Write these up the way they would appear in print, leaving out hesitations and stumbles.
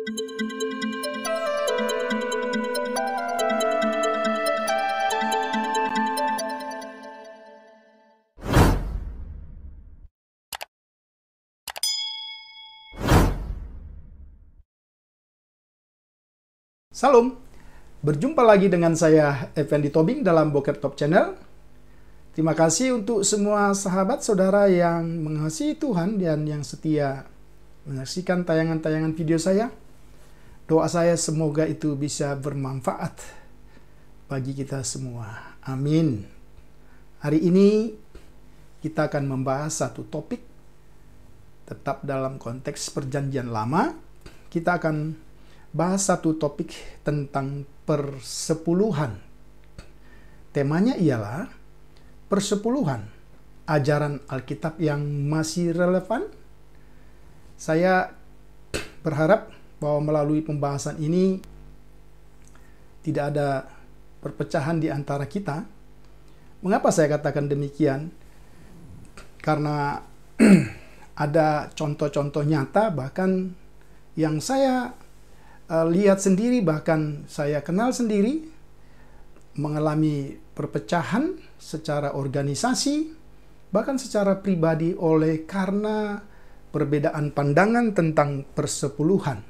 Salam, berjumpa lagi dengan saya Effendi Tobing dalam Boker Top Channel. Terima kasih untuk semua sahabat saudara yang mengasihi Tuhan dan yang setia menyaksikan tayangan-tayangan video saya. Doa saya semoga itu bisa bermanfaat bagi kita semua. Amin. Hari ini kita akan membahas satu topik tetap dalam konteks Perjanjian Lama. Kita akan bahas satu topik tentang persepuluhan. Temanya ialah persepuluhan, ajaran Alkitab yang masih relevan. Saya berharap bahwa melalui pembahasan ini tidak ada perpecahan di antara kita. Mengapa saya katakan demikian? Karena ada contoh-contoh nyata bahkan yang saya lihat sendiri, bahkan saya kenal sendiri, mengalami perpecahan secara organisasi, bahkan secara pribadi oleh karena perbedaan pandangan tentang persepuluhan.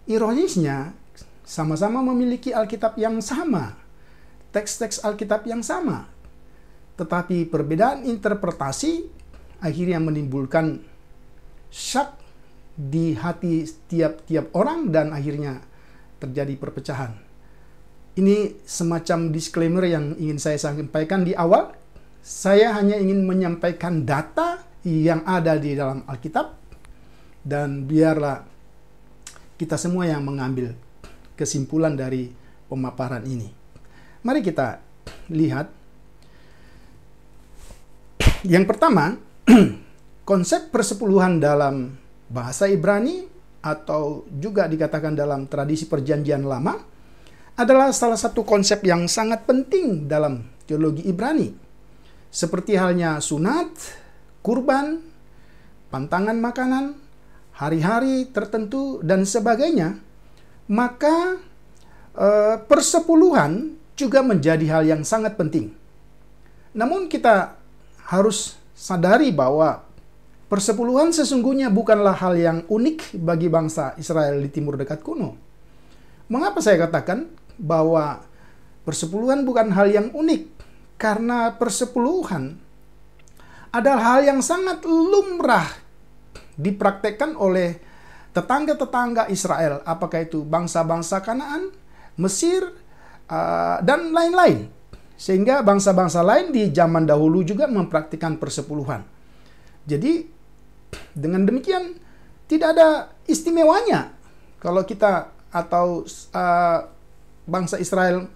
Ironisnya, sama-sama memiliki Alkitab yang sama, teks-teks Alkitab yang sama, tetapi perbedaan interpretasi akhirnya menimbulkan syak di hati tiap-tiap orang dan akhirnya terjadi perpecahan. Ini semacam disclaimer yang ingin saya sampaikan di awal. Saya hanya ingin menyampaikan data yang ada di dalam Alkitab dan biarlah kita semua yang mengambil kesimpulan dari pemaparan ini. Mari kita lihat. Yang pertama, konsep persepuluhan dalam bahasa Ibrani atau juga dikatakan dalam tradisi Perjanjian Lama adalah salah satu konsep yang sangat penting dalam teologi Ibrani. Seperti halnya sunat, kurban, pantangan makanan, hari-hari tertentu, dan sebagainya. Maka persepuluhan juga menjadi hal yang sangat penting. Namun kita harus sadari bahwa persepuluhan sesungguhnya bukanlah hal yang unik bagi bangsa Israel di timur dekat kuno. Mengapa saya katakan bahwa persepuluhan bukan hal yang unik? Karena persepuluhan adalah hal yang sangat lumrah dipraktekkan oleh tetangga-tetangga Israel, apakah itu bangsa-bangsa Kanaan, Mesir, dan lain-lain. Sehingga bangsa-bangsa lain di zaman dahulu juga mempraktikkan persepuluhan. Jadi dengan demikian tidak ada istimewanya kalau kita atau bangsa Israel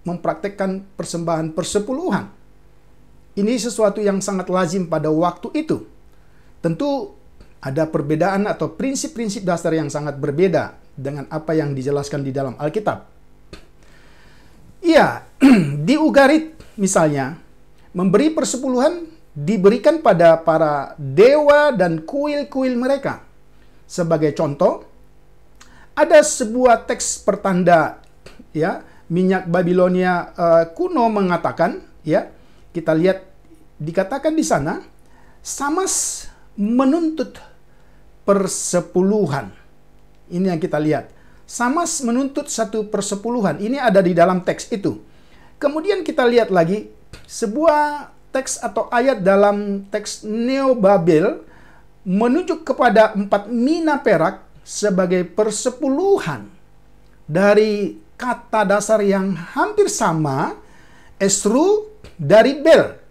mempraktekkan persembahan persepuluhan. Ini sesuatu yang sangat lazim pada waktu itu. Tentu ada perbedaan atau prinsip-prinsip dasar yang sangat berbeda dengan apa yang dijelaskan di dalam Alkitab. Iya, di Ugarit misalnya, memberi persepuluhan diberikan pada para dewa dan kuil-kuil mereka. Sebagai contoh, ada sebuah teks pertanda ya minyak Babilonia kuno mengatakan, ya, kita lihat dikatakan di sana, Samas menuntut persepuluhan. Ini yang kita lihat. Samas menuntut satu persepuluhan. Ini ada di dalam teks itu. Kemudian kita lihat lagi sebuah teks atau ayat dalam teks Neo-Babel menunjuk kepada 4 mina perak sebagai persepuluhan dari kata dasar yang hampir sama, Esru dari Bel,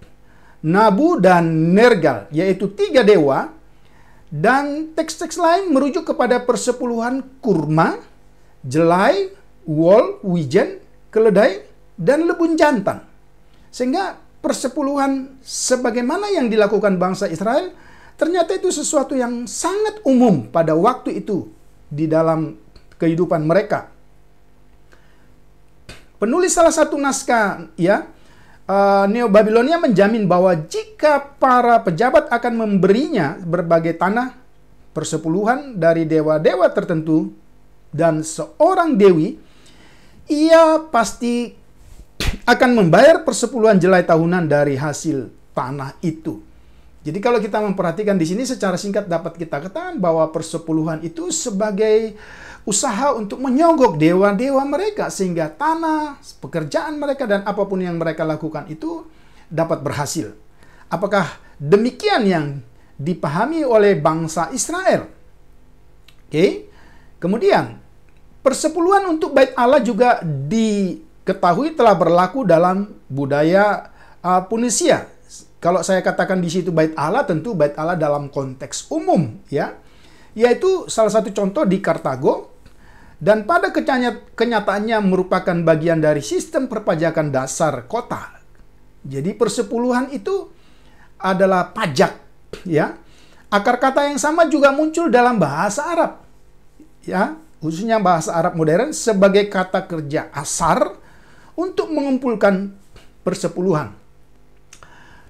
Nabu dan Nergal, yaitu 3 dewa, dan teks-teks lain merujuk kepada persepuluhan kurma, jelai, wol, wijen, keledai, dan lebun jantan. Sehingga persepuluhan sebagaimana yang dilakukan bangsa Israel ternyata itu sesuatu yang sangat umum pada waktu itu di dalam kehidupan mereka. Penulis salah satu naskah Neo-Babilonia menjamin bahwa jika para pejabat akan memberinya berbagai tanah persepuluhan dari dewa-dewa tertentu dan seorang dewi, ia pasti akan membayar persepuluhan jelai tahunan dari hasil tanah itu. Jadi kalau kita memperhatikan di sini secara singkat dapat kita katakan bahwa persepuluhan itu sebagai usaha untuk menyogok dewa-dewa mereka sehingga tanah, pekerjaan mereka dan apapun yang mereka lakukan itu dapat berhasil. Apakah demikian yang dipahami oleh bangsa Israel? Oke. Kemudian persepuluhan untuk bait Allah juga diketahui telah berlaku dalam budaya Punisia. Kalau saya katakan di situ bait Allah, tentu bait Allah dalam konteks umum, ya. Yaitu salah satu contoh di Kartago, dan pada kenyataannya merupakan bagian dari sistem perpajakan dasar kota. Jadi persepuluhan itu adalah pajak, ya. Akar kata yang sama juga muncul dalam bahasa Arab, ya, khususnya bahasa Arab modern sebagai kata kerja asar untuk mengumpulkan persepuluhan.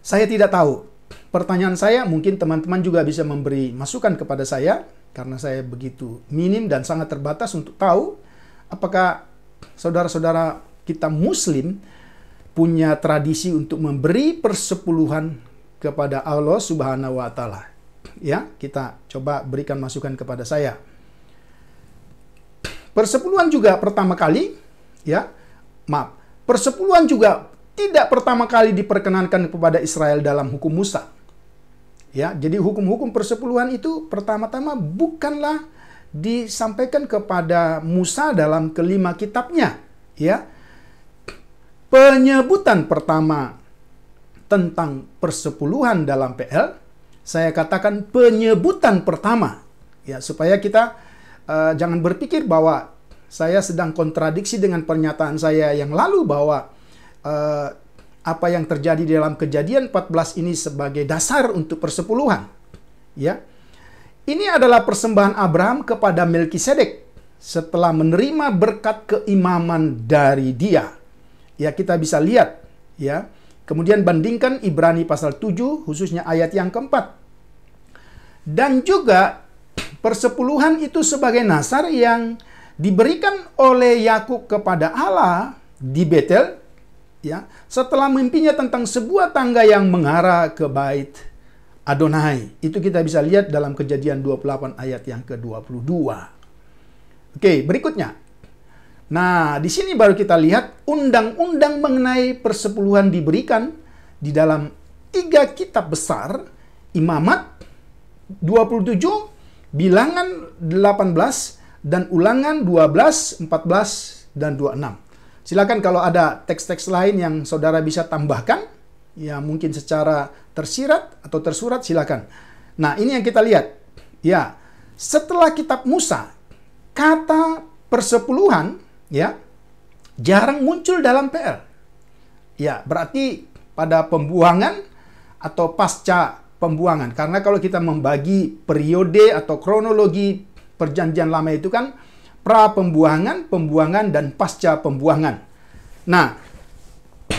Saya tidak tahu. Pertanyaan saya, mungkin teman-teman juga bisa memberi masukan kepada saya, karena saya begitu minim dan sangat terbatas untuk tahu apakah saudara-saudara kita Muslim punya tradisi untuk memberi persepuluhan kepada Allah Subhanahu wa Ta'ala. Ya, kita coba berikan masukan kepada saya. Persepuluhan juga pertama kali, ya, persepuluhan juga tidak pertama kali diperkenankan kepada Israel dalam hukum Musa. Ya, jadi hukum-hukum persepuluhan itu pertama-tama bukanlah disampaikan kepada Musa dalam kelima kitabnya, ya. Penyebutan pertama tentang persepuluhan dalam PL, saya katakan penyebutan pertama, ya, supaya kita jangan berpikir bahwa saya sedang kontradiksi dengan pernyataan saya yang lalu bahwa apa yang terjadi dalam Kejadian 14 ini sebagai dasar untuk persepuluhan, ya. Ini adalah persembahan Abraham kepada Melkisedek setelah menerima berkat keimaman dari dia. Ya, kita bisa lihat, ya. Kemudian bandingkan Ibrani pasal 7 khususnya ayat yang keempat. Dan juga persepuluhan itu sebagai nasar yang diberikan oleh Yakub kepada Allah di Betel, ya, setelah mimpinya tentang sebuah tangga yang mengarah ke bait Adonai. Itu kita bisa lihat dalam Kejadian 28 ayat yang ke-22. Oke, berikutnya. Nah, di sini baru kita lihat undang-undang mengenai persepuluhan diberikan di dalam 3 kitab besar, Imamat 27, Bilangan 18, dan Ulangan 12, 14, dan 26. Silakan kalau ada teks-teks lain yang saudara bisa tambahkan, ya mungkin secara tersirat atau tersurat, silakan. Nah, ini yang kita lihat. Ya, setelah kitab Musa, kata persepuluhan, ya, jarang muncul dalam PL. Ya, berarti pada pembuangan atau pasca pembuangan. Karena kalau kita membagi periode atau kronologi perjanjian lama itu kan pra pembuangan, pembuangan, dan pasca pembuangan. Nah,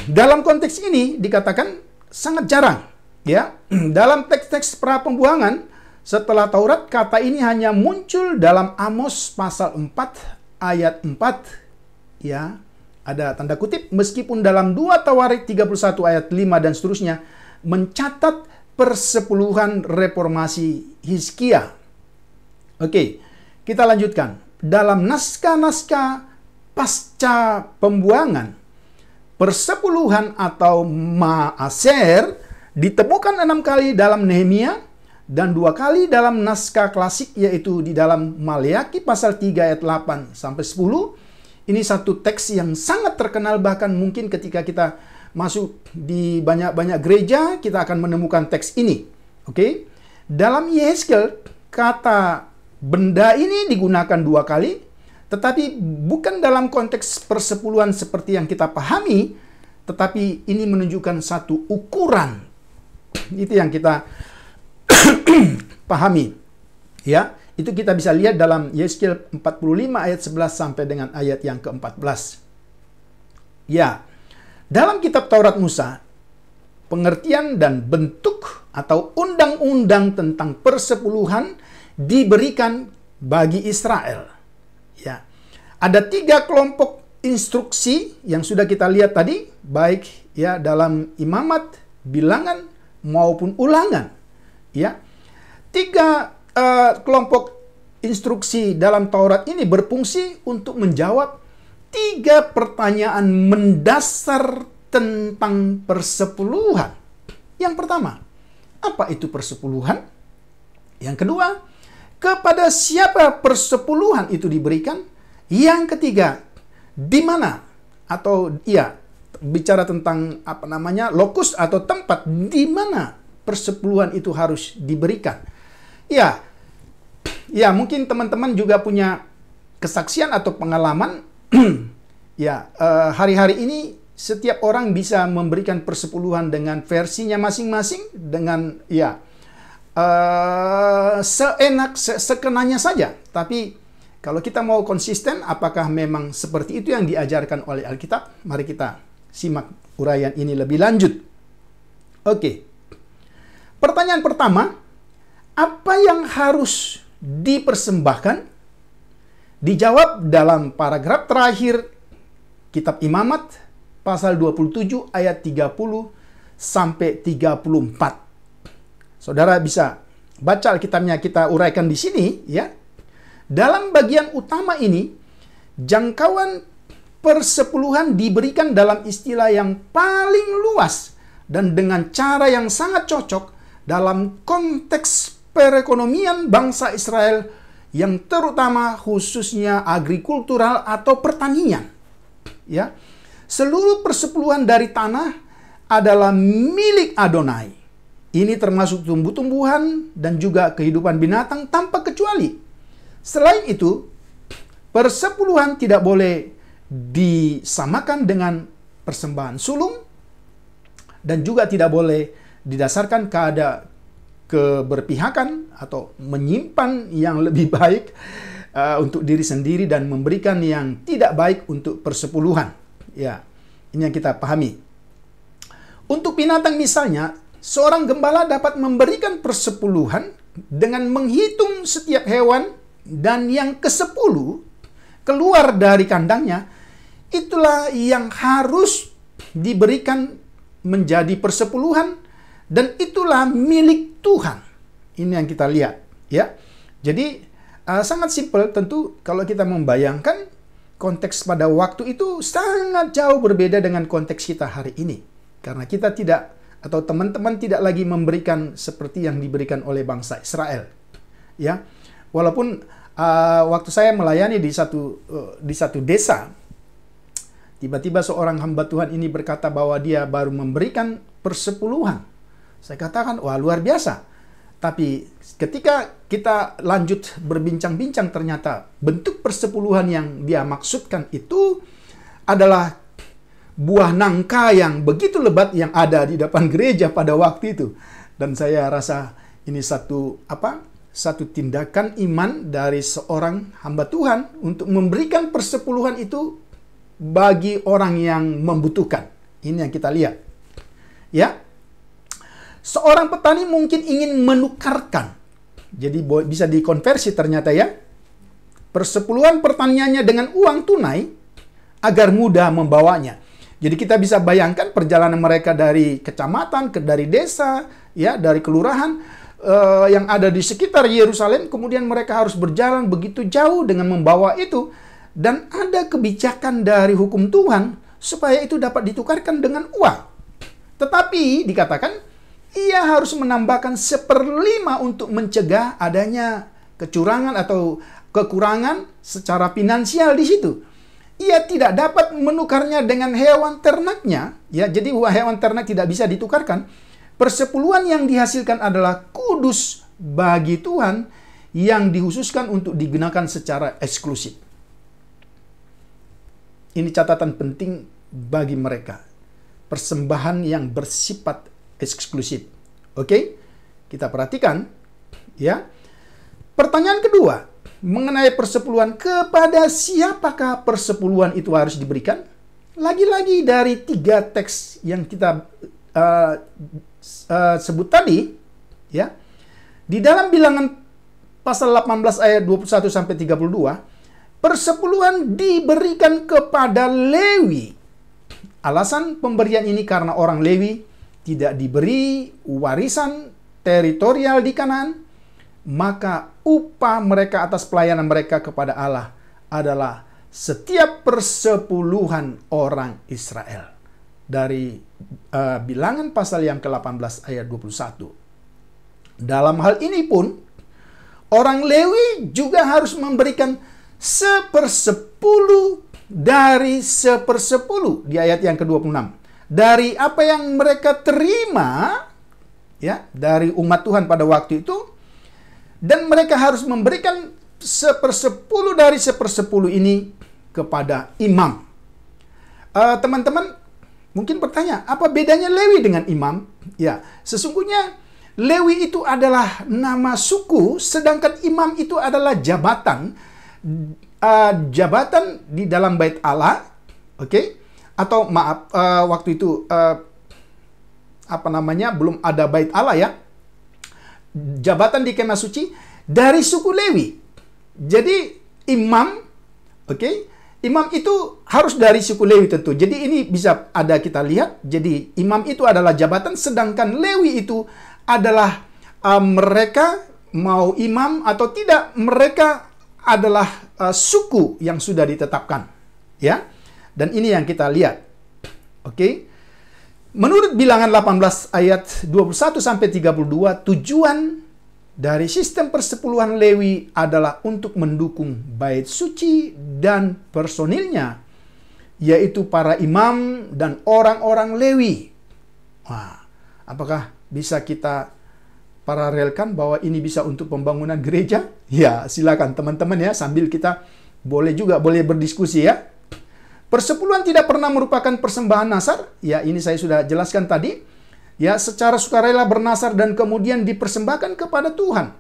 dalam konteks ini dikatakan sangat jarang, ya. Dalam teks-teks pra pembuangan setelah Taurat, kata ini hanya muncul dalam Amos pasal 4 ayat 4, ya. Ada tanda kutip, meskipun dalam 2 Tawarik 31 ayat 5 dan seterusnya mencatat persepuluhan reformasi Hizkia. Oke, kita lanjutkan. Dalam naskah-naskah pasca pembuangan, persepuluhan atau maaser ditemukan 6 kali dalam Nehemia dan 2 kali dalam naskah klasik, yaitu di dalam Maleakhi pasal 3 ayat 8 sampai 10. Ini satu teks yang sangat terkenal, bahkan mungkin ketika kita masuk di banyak-banyak gereja kita akan menemukan teks ini. Oke. Dalam Yehezkel, kata benda ini digunakan 2 kali, tetapi bukan dalam konteks persepuluhan seperti yang kita pahami, tetapi ini menunjukkan satu ukuran. Itu yang kita pahami. Ya, itu kita bisa lihat dalam Yehezkel 45 ayat 11 sampai dengan ayat yang ke-14. Ya, dalam kitab Taurat Musa, pengertian dan bentuk atau undang-undang tentang persepuluhan diberikan bagi Israel. Ya, ada 3 kelompok instruksi yang sudah kita lihat tadi, baik ya dalam Imamat, Bilangan maupun Ulangan. Ya, 3 kelompok instruksi dalam Taurat ini berfungsi untuk menjawab 3 pertanyaan mendasar tentang persepuluhan. Yang pertama, apa itu persepuluhan? Yang kedua, kepada siapa persepuluhan itu diberikan? Yang ketiga, di mana? Atau ya, bicara tentang lokus atau tempat di mana persepuluhan itu harus diberikan. Ya, mungkin teman-teman juga punya kesaksian atau pengalaman. Ya, hari-hari ini setiap orang bisa memberikan persepuluhan dengan versinya masing-masing, dengan sekenanya saja. Tapi kalau kita mau konsisten, apakah memang seperti itu yang diajarkan oleh Alkitab? Mari kita simak uraian ini lebih lanjut. Oke. Pertanyaan pertama, apa yang harus dipersembahkan? Dijawab dalam paragraf terakhir Kitab Imamat, pasal 27 ayat 30 sampai 34. Saudara bisa baca Alkitabnya, kita uraikan di sini ya. Dalam bagian utama ini, jangkauan persepuluhan diberikan dalam istilah yang paling luas dan dengan cara yang sangat cocok dalam konteks perekonomian bangsa Israel yang terutama khususnya agrikultural atau pertanian. Ya, seluruh persepuluhan dari tanah adalah milik Adonai. Ini termasuk tumbuh-tumbuhan dan juga kehidupan binatang tanpa kecuali. Selain itu, persepuluhan tidak boleh disamakan dengan persembahan sulung dan juga tidak boleh didasarkan keberpihakan atau menyimpan yang lebih baik untuk diri sendiri dan memberikan yang tidak baik untuk persepuluhan. Ya, ini yang kita pahami. Untuk binatang misalnya, seorang gembala dapat memberikan persepuluhan dengan menghitung setiap hewan dan yang ke-10 keluar dari kandangnya, itulah yang harus diberikan menjadi persepuluhan dan itulah milik Tuhan. Ini yang kita lihat, ya. Jadi sangat simpel, tentu kalau kita membayangkan konteks pada waktu itu sangat jauh berbeda dengan konteks kita hari ini. Karena kita tidak, atau teman-teman tidak lagi memberikan seperti yang diberikan oleh bangsa Israel. Ya, walaupun waktu saya melayani di satu desa, tiba-tiba seorang hamba Tuhan ini berkata bahwa dia baru memberikan persepuluhan. Saya katakan, wah luar biasa. Tapi ketika kita lanjut berbincang-bincang, ternyata bentuk persepuluhan yang dia maksudkan itu adalah buah nangka yang begitu lebat yang ada di depan gereja pada waktu itu. Dan saya rasa ini satu tindakan iman dari seorang hamba Tuhan untuk memberikan persepuluhan itu bagi orang yang membutuhkan. Ini yang kita lihat. Ya. Seorang petani mungkin ingin menukarkan. Jadi bisa dikonversi ternyata ya. Persepuluhan pertaniannya dengan uang tunai agar mudah membawanya. Jadi kita bisa bayangkan perjalanan mereka dari kecamatan, dari desa, ya, dari kelurahan yang ada di sekitar Yerusalem, kemudian mereka harus berjalan begitu jauh dengan membawa itu. Dan ada kebijakan dari hukum Tuhan supaya itu dapat ditukarkan dengan uang. Tetapi dikatakan ia harus menambahkan 1/5 untuk mencegah adanya kecurangan atau kekurangan secara finansial di situ. Ia tidak dapat menukarnya dengan hewan ternaknya, ya. Jadi hewan ternak tidak bisa ditukarkan. Persepuluhan yang dihasilkan adalah kudus bagi Tuhan yang dikhususkan untuk digunakan secara eksklusif. Ini catatan penting bagi mereka. Persembahan yang bersifat eksklusif. Oke? Kita perhatikan ya. Pertanyaan kedua, mengenai persepuluhan, kepada siapakah persepuluhan itu harus diberikan? Lagi-lagi dari 3 teks yang kita sebut tadi, ya. Di dalam Bilangan pasal 18 ayat 21 sampai 32, persepuluhan diberikan kepada Lewi. Alasan pemberian ini karena orang Lewi tidak diberi warisan teritorial di Kanaan, maka upah mereka atas pelayanan mereka kepada Allah adalah setiap persepuluhan orang Israel. Dari Bilangan pasal yang ke-18 ayat 21. Dalam hal ini pun, orang Lewi juga harus memberikan 1/10 dari 1/10 di ayat yang ke-26. Dari apa yang mereka terima ya dari umat Tuhan pada waktu itu, dan mereka harus memberikan 1/10 dari 1/10 ini kepada imam. Teman-teman mungkin bertanya, apa bedanya Lewi dengan imam? Ya, sesungguhnya Lewi itu adalah nama suku, sedangkan imam itu adalah jabatan. Jabatan di dalam bait Allah, oke? Atau maaf, waktu itu belum ada bait Allah ya. Jabatan di kemah suci dari suku Lewi. Jadi imam, oke? Imam itu harus dari suku Lewi tentu. Jadi ini bisa ada kita lihat. Jadi imam itu adalah jabatan, sedangkan Lewi itu adalah mereka mau imam atau tidak, mereka adalah suku yang sudah ditetapkan, ya. Dan ini yang kita lihat. Oke. Menurut Bilangan 18 ayat 21 sampai 32, tujuan dari sistem persepuluhan Lewi adalah untuk mendukung bait suci dan personilnya, yaitu para imam dan orang-orang Lewi. Wah, apakah bisa kita paralelkan bahwa ini bisa untuk pembangunan gereja? Ya, silakan teman-teman ya, sambil kita boleh berdiskusi ya. Persepuluhan tidak pernah merupakan persembahan nasar. Ya, ini saya sudah jelaskan tadi. Ya, secara sukarela bernasar dan kemudian dipersembahkan kepada Tuhan.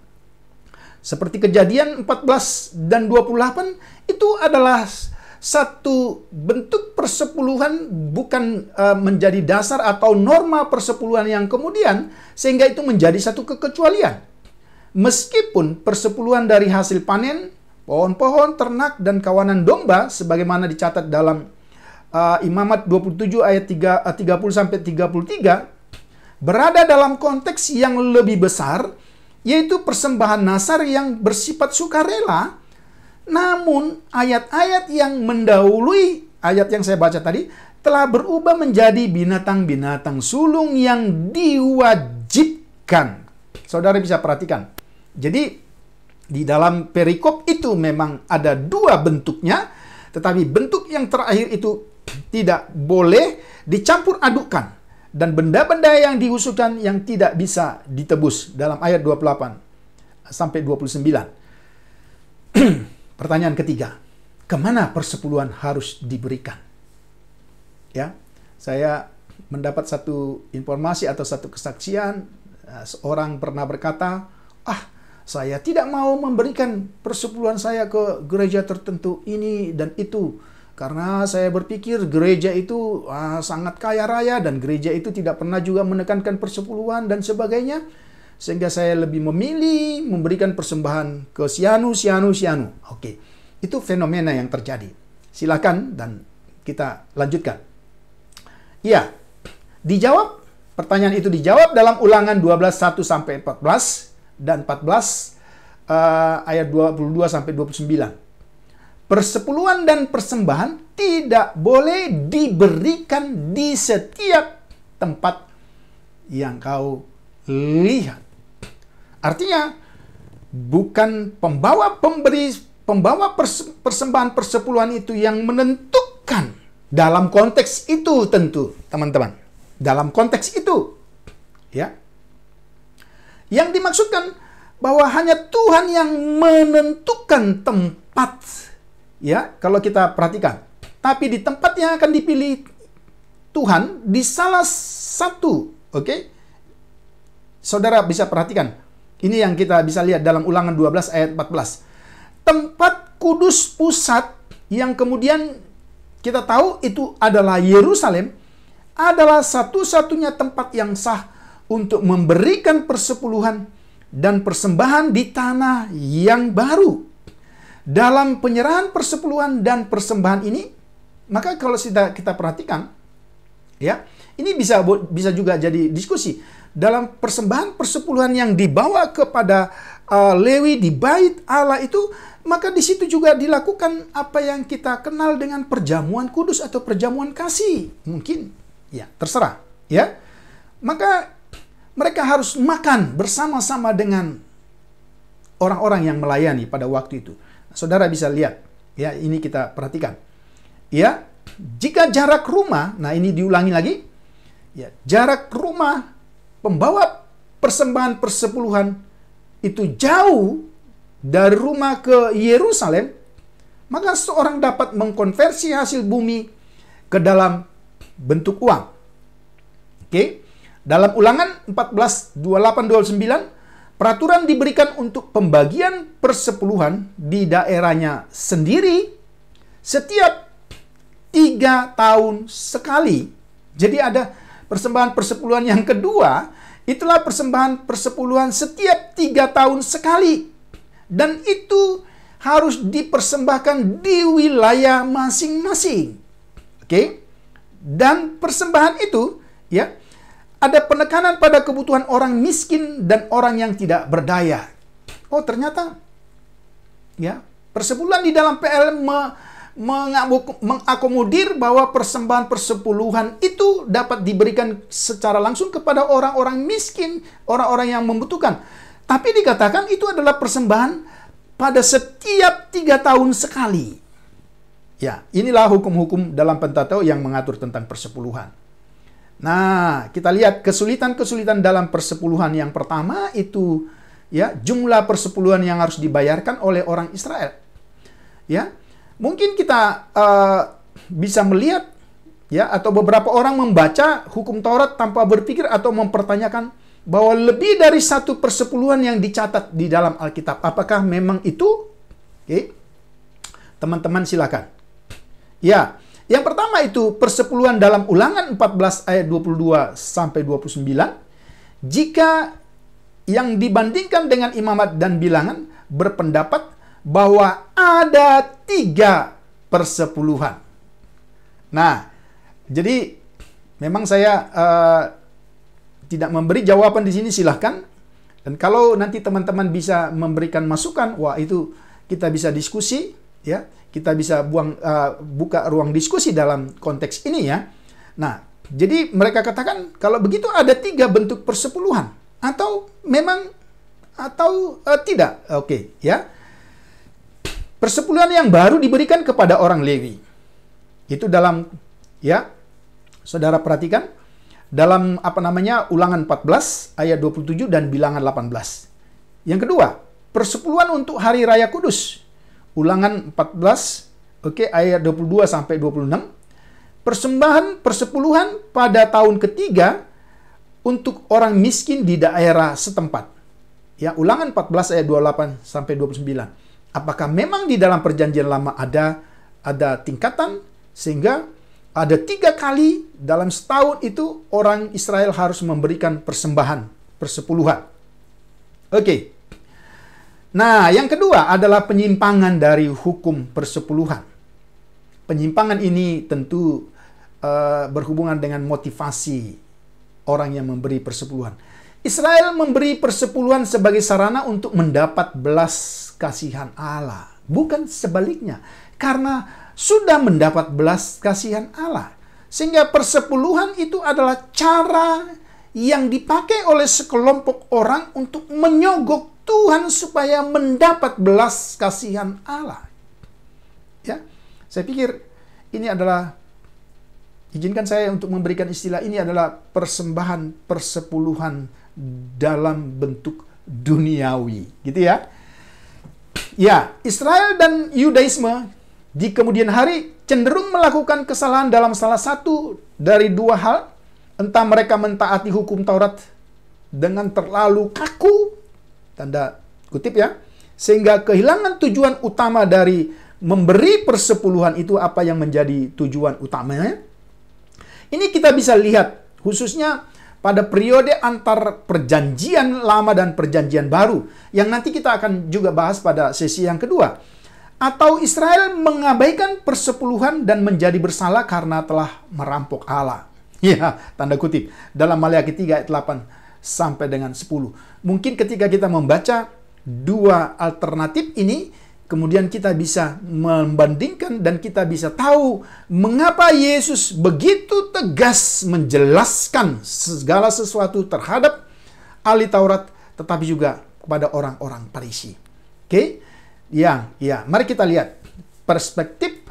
Seperti Kejadian 14 dan 28, itu adalah satu bentuk persepuluhan, bukan menjadi dasar atau norma persepuluhan yang kemudian sehingga itu menjadi satu kekecualian. Meskipun persepuluhan dari hasil panen, pohon-pohon, ternak, dan kawanan domba sebagaimana dicatat dalam Imamat 27 ayat 30 sampai 33 berada dalam konteks yang lebih besar, yaitu persembahan nasar yang bersifat sukarela. Namun, ayat-ayat yang mendahului ayat yang saya baca tadi telah berubah menjadi binatang-binatang sulung yang diwajibkan. Saudara bisa perhatikan. Jadi, di dalam perikop itu memang ada dua bentuknya, tetapi bentuk yang terakhir itu tidak boleh dicampur adukkan. Dan benda-benda yang diusulkan yang tidak bisa ditebus dalam ayat 28 sampai 29. Pertanyaan ketiga, kemana persepuluhan harus diberikan? Ya, saya mendapat satu informasi atau satu kesaksian, seorang pernah berkata, saya tidak mau memberikan persepuluhan saya ke gereja tertentu ini dan itu, karena saya berpikir gereja itu sangat kaya raya dan gereja itu tidak pernah juga menekankan persepuluhan dan sebagainya. Sehingga saya lebih memilih memberikan persembahan ke sianu. Oke, itu fenomena yang terjadi. Silakan dan kita lanjutkan. Ya, dijawab, pertanyaan itu dijawab dalam Ulangan 12:1 sampai 14 dan 14 ayat 22 sampai 29. Persepuluhan dan persembahan tidak boleh diberikan di setiap tempat yang kau lihat. Artinya, bukan pembawa persembahan persepuluhan itu yang menentukan dalam konteks itu tentu, teman-teman. Dalam konteks itu, ya. Yang dimaksudkan bahwa hanya Tuhan yang menentukan tempat, ya, kalau kita perhatikan. Tapi di tempat yang akan dipilih Tuhan, di salah satu, oke? Saudara bisa perhatikan. Ini yang kita bisa lihat dalam Ulangan 12 ayat 14. Tempat kudus pusat yang kemudian kita tahu itu adalah Yerusalem, adalah satu-satunya tempat yang sah untuk memberikan persepuluhan dan persembahan di tanah yang baru. Dalam penyerahan persepuluhan dan persembahan ini, maka kalau kita perhatikan, ya, ini bisa juga jadi diskusi. Dalam persembahan persepuluhan yang dibawa kepada Lewi di bait Allah itu, maka di situ juga dilakukan apa yang kita kenal dengan perjamuan kudus atau perjamuan kasih. Mungkin, ya, terserah, ya. Maka mereka harus makan bersama-sama dengan orang-orang yang melayani pada waktu itu. Saudara bisa lihat, ya, ini kita perhatikan. Ya, jika jarak rumah, nah ini diulangi lagi, ya, jarak rumah pembawa persembahan persepuluhan itu jauh dari rumah ke Yerusalem, maka seorang dapat mengkonversi hasil bumi ke dalam bentuk uang. Oke, dalam Ulangan 14:28-29, peraturan diberikan untuk pembagian persepuluhan di daerahnya sendiri setiap 3 tahun sekali. Jadi ada persembahan persepuluhan yang kedua, itulah persembahan persepuluhan setiap 3 tahun sekali. Dan itu harus dipersembahkan di wilayah masing-masing. Oke? Dan persembahan itu, ya, ada penekanan pada kebutuhan orang miskin dan orang yang tidak berdaya. Oh, ternyata, ya, persepuluhan di dalam PL mengakomodir bahwa persembahan persepuluhan itu dapat diberikan secara langsung kepada orang-orang miskin, orang-orang yang membutuhkan. Tapi dikatakan itu adalah persembahan pada setiap 3 tahun sekali. Ya, inilah hukum-hukum dalam Pentateuk yang mengatur tentang persepuluhan. Nah, kita lihat kesulitan-kesulitan dalam persepuluhan yang pertama itu, ya, jumlah persepuluhan yang harus dibayarkan oleh orang Israel. Ya, mungkin kita bisa melihat, ya, atau beberapa orang membaca hukum Taurat tanpa berpikir atau mempertanyakan bahwa lebih dari 1 persepuluhan yang dicatat di dalam Alkitab. Apakah memang itu? Oke, teman-teman silakan. Ya. Yang pertama itu persepuluhan dalam Ulangan 14 ayat 22-29. Jika yang dibandingkan dengan imamat dan bilangan berpendapat bahwa ada 3 persepuluhan. Nah, jadi memang saya tidak memberi jawaban di sini, silahkan. Dan kalau nanti teman-teman bisa memberikan masukan, wah, itu kita bisa diskusi, ya. Kita bisa buka ruang diskusi dalam konteks ini, ya. Nah, jadi mereka katakan kalau begitu ada 3 bentuk persepuluhan atau memang atau tidak. Oke, ya. Persepuluhan yang baru diberikan kepada orang Lewi. Itu dalam, ya, saudara perhatikan dalam Ulangan 14 ayat 27 dan Bilangan 18. Yang kedua, persepuluhan untuk hari raya kudus. Ulangan 14, ayat 22-26. Persembahan persepuluhan pada tahun ketiga untuk orang miskin di daerah setempat. Ya, Ulangan 14 ayat 28-29. Apakah memang di dalam perjanjian lama ada tingkatan sehingga ada 3 kali dalam setahun itu orang Israel harus memberikan persembahan persepuluhan. Oke. Nah, yang kedua adalah penyimpangan dari hukum persepuluhan. Penyimpangan ini tentu berhubungan dengan motivasi orang yang memberi persepuluhan. Israel memberi persepuluhan sebagai sarana untuk mendapat belas kasihan Allah. Bukan sebaliknya. Karena sudah mendapat belas kasihan Allah. Sehingga persepuluhan itu adalah cara yang dipakai oleh sekelompok orang untuk menyogok Tuhan supaya mendapat belas kasihan Allah. Ya, saya pikir ini adalah, izinkan saya untuk memberikan istilah ini adalah persembahan persepuluhan dalam bentuk duniawi, gitu ya. Ya, Israel dan Yudaisme di kemudian hari cenderung melakukan kesalahan dalam salah satu dari 2 hal. Entah mereka mentaati hukum Taurat dengan terlalu kaku, tanda kutip, ya, sehingga kehilangan tujuan utama dari memberi persepuluhan itu apa yang menjadi tujuan utamanya. Ini kita bisa lihat khususnya pada periode antar perjanjian lama dan perjanjian baru, yang nanti kita akan juga bahas pada sesi yang kedua. Atau Israel mengabaikan persepuluhan dan menjadi bersalah karena telah merampok Allah. Ya, tanda kutip. Dalam Maleakhi 3 ayat 8 sampai dengan 10. Mungkin ketika kita membaca dua alternatif ini, kemudian kita bisa membandingkan dan kita bisa tahu mengapa Yesus begitu tegas menjelaskan segala sesuatu terhadap ahli Taurat, tetapi juga kepada orang-orang Farisi. Oke? Ya, mari kita lihat perspektif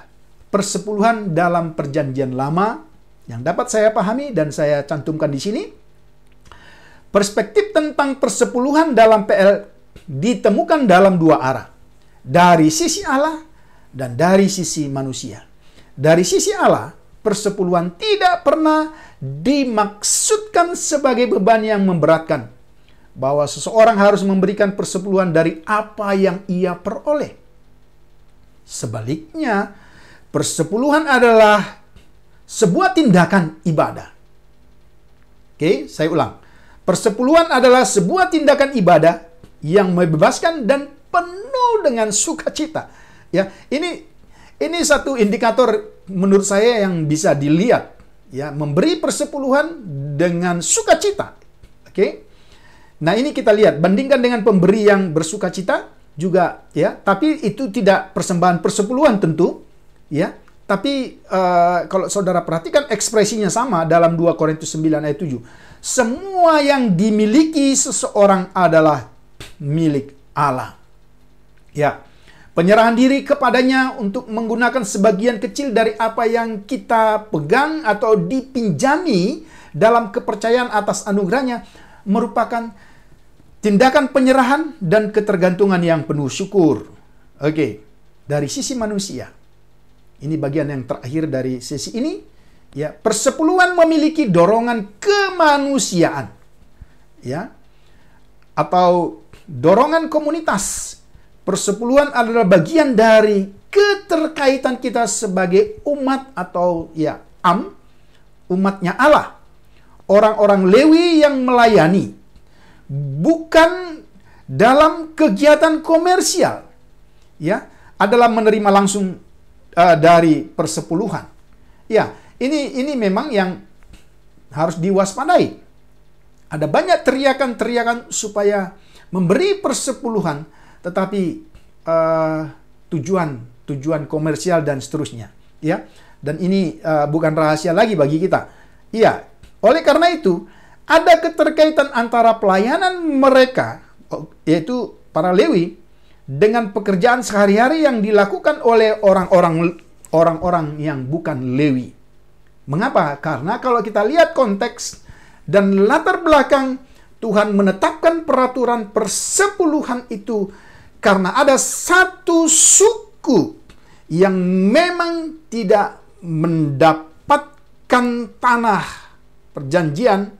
persepuluhan dalam perjanjian lama yang dapat saya pahami dan saya cantumkan di sini. Perspektif tentang persepuluhan dalam PL ditemukan dalam dua arah. Dari sisi Allah dan dari sisi manusia. Dari sisi Allah, persepuluhan tidak pernah dimaksudkan sebagai beban yang memberatkan, bahwa seseorang harus memberikan persepuluhan dari apa yang ia peroleh. Sebaliknya, persepuluhan adalah sebuah tindakan ibadah. Oke, saya ulang. Persepuluhan adalah sebuah tindakan ibadah yang membebaskan dan penuh dengan sukacita. Ya, ini satu indikator menurut saya yang bisa dilihat. Ya, memberi persepuluhan dengan sukacita. Oke. Nah, ini kita lihat, bandingkan dengan pemberi yang bersukacita juga, ya. Tapi itu tidak persembahan persepuluhan tentu, ya. Tapi kalau saudara perhatikan ekspresinya sama dalam 2 Korintus 9 ayat 7. Semua yang dimiliki seseorang adalah milik Allah. Ya, penyerahan diri kepadanya untuk menggunakan sebagian kecil dari apa yang kita pegang atau dipinjami dalam kepercayaan atas anugerahnya merupakan tindakan penyerahan dan ketergantungan yang penuh syukur. Oke, dari sisi manusia. Ini bagian yang terakhir dari sesi ini. Ya, persepuluhan memiliki dorongan kemanusiaan. Ya. Atau dorongan komunitas. Persepuluhan adalah bagian dari keterkaitan kita sebagai umat atau umatnya Allah. Orang-orang Lewi yang melayani. Bukan dalam kegiatan komersial. Ya, adalah menerima langsung dari persepuluhan. Ya, ini memang yang harus diwaspadai. Ada banyak teriakan-teriakan supaya memberi persepuluhan, tetapi tujuan komersial dan seterusnya, ya. Dan ini bukan rahasia lagi bagi kita. Iya, oleh karena itu ada keterkaitan antara pelayanan mereka, yaitu para Lewi, dengan pekerjaan sehari-hari yang dilakukan oleh orang-orang yang bukan Lewi. Mengapa? Karena kalau kita lihat konteks dan latar belakang, Tuhan menetapkan peraturan persepuluhan itu karena ada satu suku yang memang tidak mendapatkan tanah perjanjian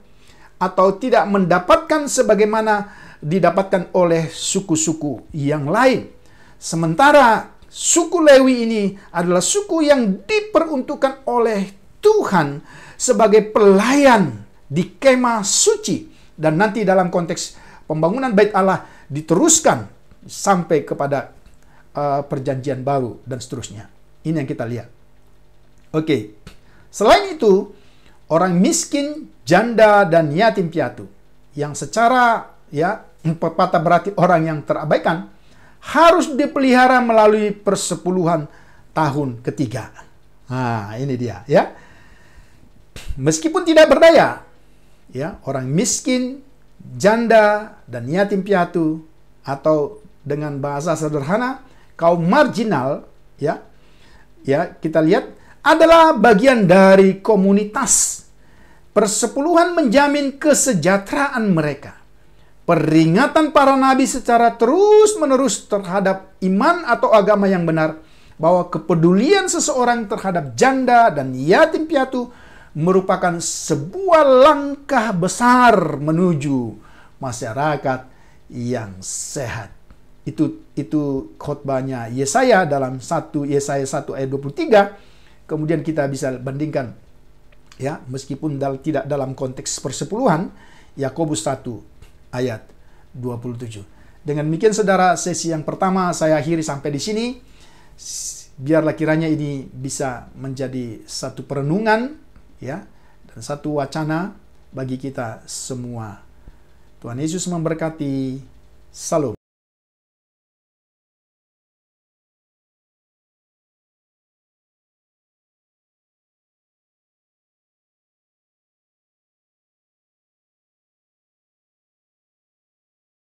atau tidak mendapatkan sebagaimana didapatkan oleh suku-suku yang lain. Sementara suku Lewi ini adalah suku yang diperuntukkan oleh Tuhan sebagai pelayan di kemah suci. Dan nanti dalam konteks pembangunan bait Allah diteruskan sampai kepada perjanjian baru dan seterusnya. Ini yang kita lihat. Oke. Selain itu, orang miskin, janda, dan yatim piatu yang secara pepatah berarti orang yang terabaikan harus dipelihara melalui persepuluhan tahun ketiga. Nah, ini dia, ya. Meskipun tidak berdaya, ya, orang miskin, janda, dan yatim piatu, atau dengan bahasa sederhana kaum marginal, ya, kita lihat adalah bagian dari komunitas. Persepuluhan menjamin kesejahteraan mereka. Peringatan para nabi secara terus-menerus terhadap iman atau agama yang benar, bahwa kepedulian seseorang terhadap janda dan yatim piatu merupakan sebuah langkah besar menuju masyarakat yang sehat. Itu khotbahnya Yesaya dalam Yesaya 1 ayat 23. Kemudian kita bisa bandingkan Ya, meskipun tidak dalam konteks persepuluhan, Yakobus 1 ayat 27. Dengan demikian saudara, sesi yang pertama saya akhiri sampai di sini. Biarlah kiranya ini bisa menjadi satu perenungan, ya, dan satu wacana bagi kita semua. Tuhan Yesus memberkati. Salam.